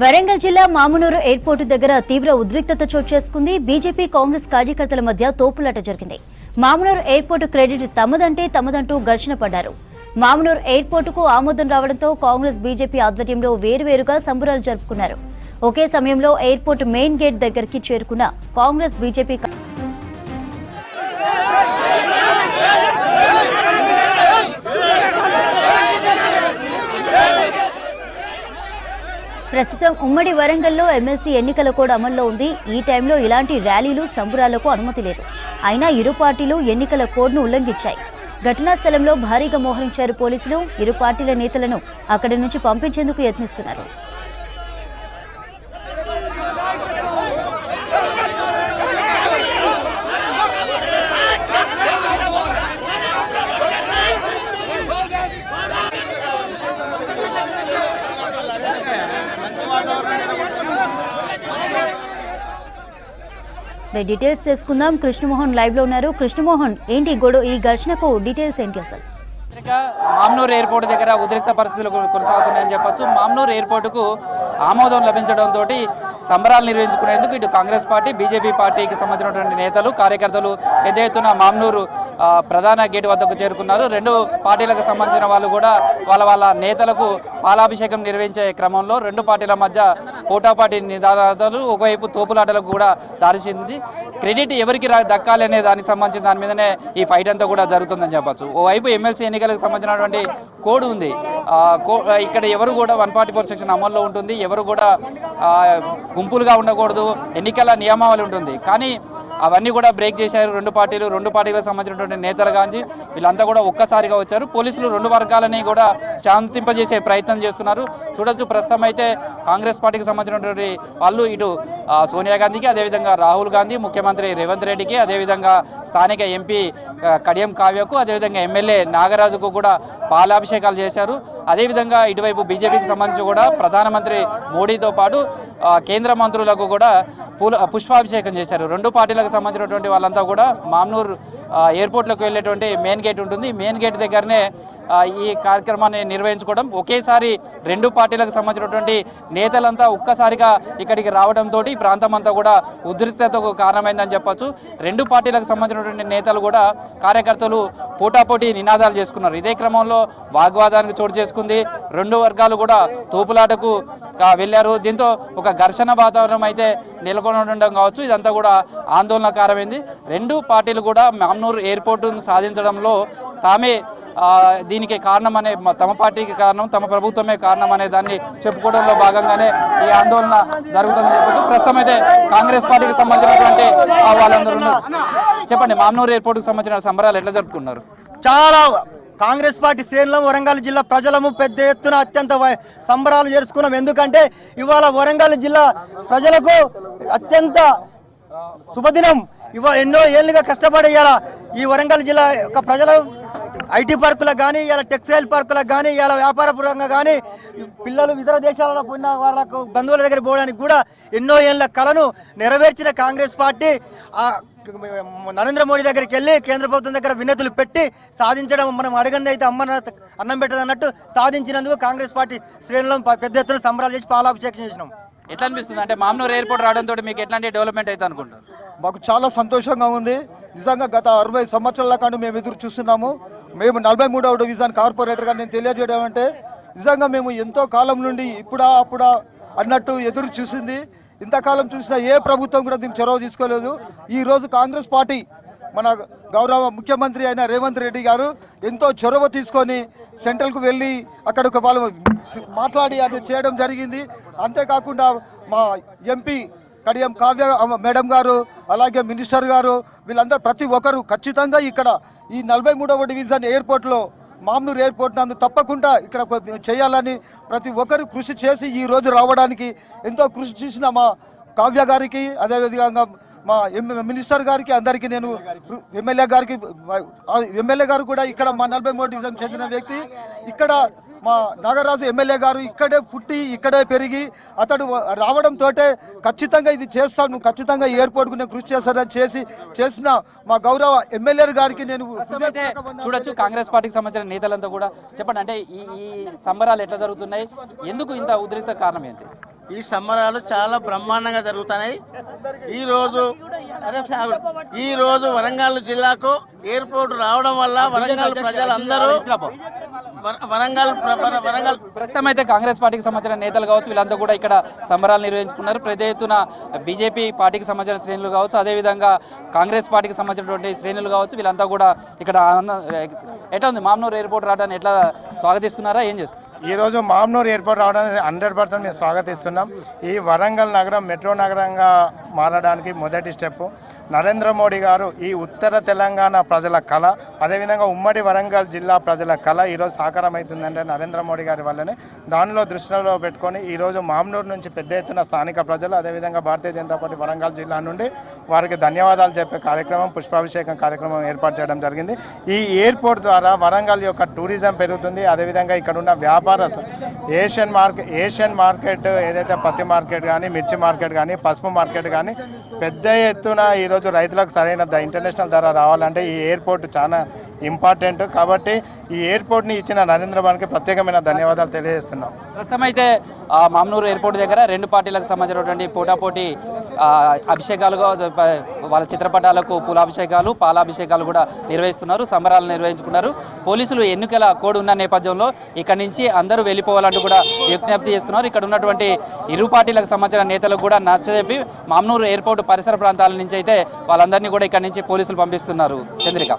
వరంగల్ జిల్లా మామునూరు ఎయిర్పోర్టు దగ్గర తీవ్ర ఉద్రిక్తత చోటు చేసుకుంది. బీజేపీ కాంగ్రెస్ కార్యకర్తల మధ్య తోపులాట జరిగింది. మామునూరు ఎయిర్పోర్టు క్రెడిట్ తమదంటూ ఘర్షణ పడ్డారు. మామునూరు ఎయిర్పోర్టుకు ఆమోదం రావడంతో కాంగ్రెస్ బీజేపీ ఆధ్వర్యంలో వేరువేరుగా సంబరాలు జరుపుకున్నారు. ఒకే సమయంలో ఎయిర్పోర్టు మెయిన్ గేట్ దగ్గరికి చేరుకున్న కాంగ్రెస్ బీజేపీ ప్రస్తుతం ఉమ్మడి వరంగల్లో ఎమ్మెల్సీ ఎన్నికల కోడ్ అమల్లో ఉంది. ఈ టైంలో ఇలాంటి ర్యాలీలు సంబరాలకు అనుమతి లేదు. అయినా ఇరు పార్టీలు ఎన్నికల కోడ్ను ఉల్లంఘించాయి. ఘటనా స్థలంలో భారీగా మోహరించారు పోలీసులు. ఇరు పార్టీల నేతలను అక్కడి నుంచి పంపించేందుకు యత్నిస్తున్నారు. డీటెయిల్స్ తెలుసుకుందాం. కృష్ణమోహన్ లైవ్ లో ఉన్నారు. కృష్ణమోహన్, ఏంటి ఈ ఘర్షణకు డీటెయిల్స్ ఏంటి అసలు? మామ్నూరు ఎయిర్పోర్ట్ దగ్గర ఉద్రిక్త పరిస్థితులు కొనసాగుతున్నాయని చెప్పొచ్చు. మామ్నూరు ఎయిర్పోర్టుకు ఆమోదం లభించడంతో సంబరాలు నిర్వహించుకునేందుకు ఇటు కాంగ్రెస్ పార్టీ, బీజేపీ పార్టీకి సంబంధించినటువంటి నేతలు, కార్యకర్తలు పెద్ద ఎత్తున మామ్నూరు ప్రధాన గేటు వద్దకు చేరుకున్నారు. రెండు పార్టీలకు సంబంధించిన వాళ్ళు కూడా వాళ్ళ నేతలకు పాలాభిషేకం నిర్వహించే క్రమంలో రెండు పార్టీల మధ్య పోటాపాటి నినాదాలు, ఒకవైపు తోపులాటలకు కూడా దారిచింది. క్రెడిట్ ఎవరికి దక్కాలి అనే దానికి సంబంధించిన దాని మీదనే ఈ ఫైట్ అంతా కూడా జరుగుతుందని చెప్పచ్చు. ఓవైపు ఎమ్మెల్సీ ఎన్నికలకు సంబంధించినటువంటి కోడ్ ఉంది. ఇక్కడ ఎవరు కూడా 144 సెక్షన్ అమల్లో ఉంటుంది. ఎవరు కూడా గుంపులుగా ఉండకూడదు, ఎన్నికల నియమావళి ఉంటుంది. కానీ అవన్నీ కూడా బ్రేక్ చేశారు రెండు పార్టీలకు సంబంధించినటువంటి నేతలు కానీ వీళ్ళంతా కూడా ఒక్కసారిగా వచ్చారు. పోలీసులు రెండు వర్గాలని కూడా శాంతింపజేసే ప్రయత్నం చేస్తున్నారు. చూడొచ్చు, ప్రస్తుతం అయితే కాంగ్రెస్ పార్టీకి సంబంధించినటువంటి వాళ్ళు ఇటు సోనియా గాంధీకి, అదేవిధంగా రాహుల్ గాంధీ, ముఖ్యమంత్రి రేవంత్ రెడ్డికి, అదేవిధంగా స్థానిక ఎంపీ కడియం కావ్యకు, అదేవిధంగా ఎమ్మెల్యే నాగరాజుకు కూడా పాలాభిషేకాలు చేశారు. అదేవిధంగా ఇటువైపు బీజేపీకి సంబంధించి కూడా ప్రధానమంత్రి మోడీతో పాటు కేంద్ర మంత్రులకు కూడా పుష్పాభిషేకం చేశారు. రెండు పార్టీలకు సంబంధించినటువంటి వాళ్ళంతా కూడా మామ్నూరు ఎయిర్పోర్ట్లోకి వెళ్ళేటువంటి మెయిన్ గేట్ ఉంటుంది. మెయిన్ గేట్ దగ్గరనే ఈ కార్యక్రమాన్ని నిర్వహించుకోవడం, ఒకేసారి రెండు పార్టీలకు సంబంధించినటువంటి నేతలంతా ఒక్కసారిగా ఇక్కడికి రావడంతో ఈ ప్రాంతం అంతా కూడా ఉద్రిక్తతకు కారణమైందని చెప్పొచ్చు. రెండు పార్టీలకు సంబంధించినటువంటి నేతలు కూడా కార్యకర్తలు పోటాపోటీ నినాదాలు చేసుకున్నారు. ఇదే క్రమంలో వాగ్వాదానికి చోటు చేసుకుంది. రెండు వర్గాలు కూడా తోపులాటకు వెళ్ళారు. దీంతో ఒక ఘర్షణ వాతావరణం అయితే నెలకొని ఉండడం కావచ్చు. ఇదంతా కూడా ఆందోళనకరమైంది. రెండు పార్టీలు కూడా మామ్నూరు ఎయిర్పోర్టును సాధించడంలో తామే దీనికి కారణమనే, తమ పార్టీకి కారణం, తమ ప్రభుత్వమే కారణం అనే దాన్ని చెప్పుకోవడంలో భాగంగానే ఈ ఆందోళన జరుగుతుందని చెప్పొచ్చు. ప్రస్తుతం అయితే కాంగ్రెస్ పార్టీకి సంబంధించినటువంటి వాళ్ళందరూ చెప్పండి, మామ్నూరు ఎయిర్పోర్టుకు సంబంధించిన సంబరాలు ఎట్లా జరుపుకున్నారు? చాలా కాంగ్రెస్ పార్టీ శ్రేణులు వరంగల్ జిల్లా ప్రజలము పెద్ద ఎత్తున అత్యంత సంబరాలు చేసుకున్నాం. ఎందుకంటే ఇవాళ వరంగల్ జిల్లా ప్రజలకు అత్యంత శుభదినం. ఎన్నో ఏళ్ళుగా కష్టపడి ఈ వరంగల్ జిల్లా యొక్క ప్రజలు ఐటీ పార్కులకు కానీ, ఇలా టెక్స్టైల్ పార్కులకు కానీ, ఇలా వ్యాపార పరంగా కానీ, పిల్లలు ఇతర దేశాలలో పోయిన వాళ్ళకు బంధువుల దగ్గర పోవడానికి కూడా ఎన్నో ఏళ్ళ కలను నెరవేర్చిన కాంగ్రెస్ పార్టీ నరేంద్ర మోడీ దగ్గరికి వెళ్ళి కేంద్ర ప్రభుత్వం దగ్గర వినతులు పెట్టి సాధించడం, మనం అడగండి అయితే అన్నం పెట్టదు అన్నట్టు సాధించినందుకు కాంగ్రెస్ పార్టీ శ్రేణులను పెద్ద ఎత్తున సంబరాలు చేసి పాలాభిషేకం చేసినాం. ఎట్లా అనిపిస్తుంది? అంటే మామ్నూరు ఎయిర్పోర్ట్ రావడంతో మీకు ఎట్లాంటి డెవలప్మెంట్ అయితే అనుకుంటారు? మాకు చాలా సంతోషంగా ఉంది. నిజంగా గత 60 సంవత్సరాల కంటే మేము ఎదురు చూస్తున్నాము. మేము 43వ డివిజన్ కార్పొరేటర్గా నేను తెలియజేయడం అంటే నిజంగా మేము ఎంతో కాలం నుండి అప్పుడా అన్నట్టు ఎదురు చూసింది. ఇంతకాలం చూసిన ఏ ప్రభుత్వం కూడా దీన్ని చొరవ తీసుకోలేదు. ఈరోజు కాంగ్రెస్ పార్టీ మన గౌరవ ముఖ్యమంత్రి అయిన రేవంత్ రెడ్డి గారు ఎంతో చొరవ తీసుకొని సెంట్రల్కు వెళ్ళి అక్కడ వాళ్ళు మాట్లాడి అది చేయడం జరిగింది. అంతేకాకుండా మా ఎంపీ కడియం కావ్య మేడం గారు, అలాగే మినిస్టర్ గారు, వీళ్ళందరూ ప్రతి ఒక్కరు ఖచ్చితంగా ఇక్కడ ఈ 43వ డివిజన్ ఎయిర్పోర్ట్లో, మామ్నూరు ఎయిర్పోర్ట్ నందు తప్పకుండా ఇక్కడ చేయాలని ప్రతి ఒక్కరు కృషి చేసి ఈ రోజు రావడానికి ఎంతో కృషి చేసిన మా కావ్య గారికి, అదేవిధంగా మా మినిస్టర్ గారికి, అందరికీ నేను ఎమ్మెల్యే గారు కూడా ఇక్కడ మా 43వ డివిజన్ చెందిన వ్యక్తి. ఇక్కడ మా నాగరాజు ఎమ్మెల్యే గారు ఇక్కడే పుట్టి ఇక్కడే పెరిగి అతడు రావడంతో ఖచ్చితంగా ఇది చేస్తాను, ఖచ్చితంగా ఎయిర్పోర్ట్కు నేను కృషి చేస్తానని చేసిన మా గౌరవ ఎమ్మెల్యే గారికి నేను చూడొచ్చు. కాంగ్రెస్ పార్టీకి సంబంధించిన నేతలంతా కూడా చెప్పండి, అంటే ఈ సంబరాలు ఎట్లా జరుగుతున్నాయి, ఎందుకు ఇంత ఉద్రిక్త కారణం ఏంటి? ఈ సంబరాలు చాలా బ్రహ్మాండంగా జరుగుతున్నాయి. ఈరోజు వరంగల్ జిల్లాకు ఎయిర్పోర్ట్ రావడం వల్ల వరంగల్ ప్రజలందరూ వరంగల్ ప్రస్తుతం అయితే కాంగ్రెస్ పార్టీకి సంబంధించిన నేతలు కావచ్చు, వీళ్ళంతా కూడా ఇక్కడ సంబరాలు నిర్వహించుకున్నారు. పెద్ద ఎత్తున బీజేపీ పార్టీకి సంబంధించిన శ్రేణులు కావచ్చు, అదేవిధంగా కాంగ్రెస్ పార్టీకి సంబంధించినటువంటి శ్రేణులు కావచ్చు, వీళ్ళంతా కూడా ఇక్కడ ఎట్లా ఉంది మామ్నూరు ఎయిర్పోర్ట్ రావడానికి ఎట్లా స్వాగతిస్తున్నారా, ఏం చేస్తారు? ఈరోజు మామ్నూరు ఎయిర్పోర్ట్ రావడానికి 100% మేము స్వాగతిస్తున్నాం. ఈ వరంగల్ నగరం మెట్రో నగరంగా మారడానికి మొదటి స్టెప్. నరేంద్ర మోడీ గారు ఈ ఉత్తర తెలంగాణ ప్రజల కళ, అదేవిధంగా ఉమ్మడి వరంగల్ జిల్లా ప్రజల కళ ఈరోజు సాకారం అవుతుందంటే నరేంద్ర మోడీ గారి వల్లనే. దానిలో దృష్టిలో పెట్టుకొని ఈరోజు మామ్నూరు నుంచి పెద్ద ఎత్తున స్థానిక ప్రజలు, అదేవిధంగా భారతీయ జనతా పార్టీ వరంగల్ జిల్లా నుండి వారికి ధన్యవాదాలు చెప్పే కార్యక్రమం, పుష్పాభిషేకం కార్యక్రమం ఏర్పాటు చేయడం జరిగింది. ఈ ఎయిర్పోర్ట్ ద్వారా వరంగల్ యొక్క టూరిజం పెరుగుతుంది. అదేవిధంగా ఇక్కడ ఉన్న వ్యాపార ఏషియన్ మార్కెట్ ఏదైతే పత్తి మార్కెట్ కానీ, మిర్చి మార్కెట్ కానీ, పసుపు మార్కెట్ కానీ పెద్ద ఎత్తున ఈరోజు రైతులకు సరైన ఇంటర్నేషనల్ ధర రావాలంటే ఈ ఎయిర్పోర్ట్ చాలా ఇంపార్టెంట్. కాబట్టి ఈ ఎయిర్పోర్ట్ని ఇచ్చిన నరేంద్ర మోడీకి ప్రత్యేకమైన ధన్యవాదాలు తెలియజేస్తున్నాం. ప్రస్తుతం అయితే మామ్నూరు ఎయిర్పోర్ట్ దగ్గర రెండు పార్టీలకు సంబంధించినటువంటి పోటాపోటీ అభిషేకాలు, వాళ్ళ చిత్రపటాలకు పూలాభిషేకాలు, పాలాభిషేకాలు కూడా నిర్వహిస్తున్నారు, సంబరాలు నిర్వహించుకున్నారు. పోలీసులు ఎన్నికల కోడ్ ఉన్న నేపథ్యంలో ఇక్కడ నుంచి అందరూ వెళ్ళిపోవాలంటూ కూడా విజ్ఞప్తి చేస్తున్నారు. ఇక్కడ ఉన్నటువంటి ఇరు పార్టీలకు సంబంధించిన నేతలకు కూడా నచ్చజెప్పి మామ్నూరు ఎయిర్పోర్ట్ పరిసర ప్రాంతాల నుంచి అయితే వాళ్ళందరినీ కూడా ఇక్కడ నుంచి పోలీసులు పంపిస్తున్నారు. చంద్రిక.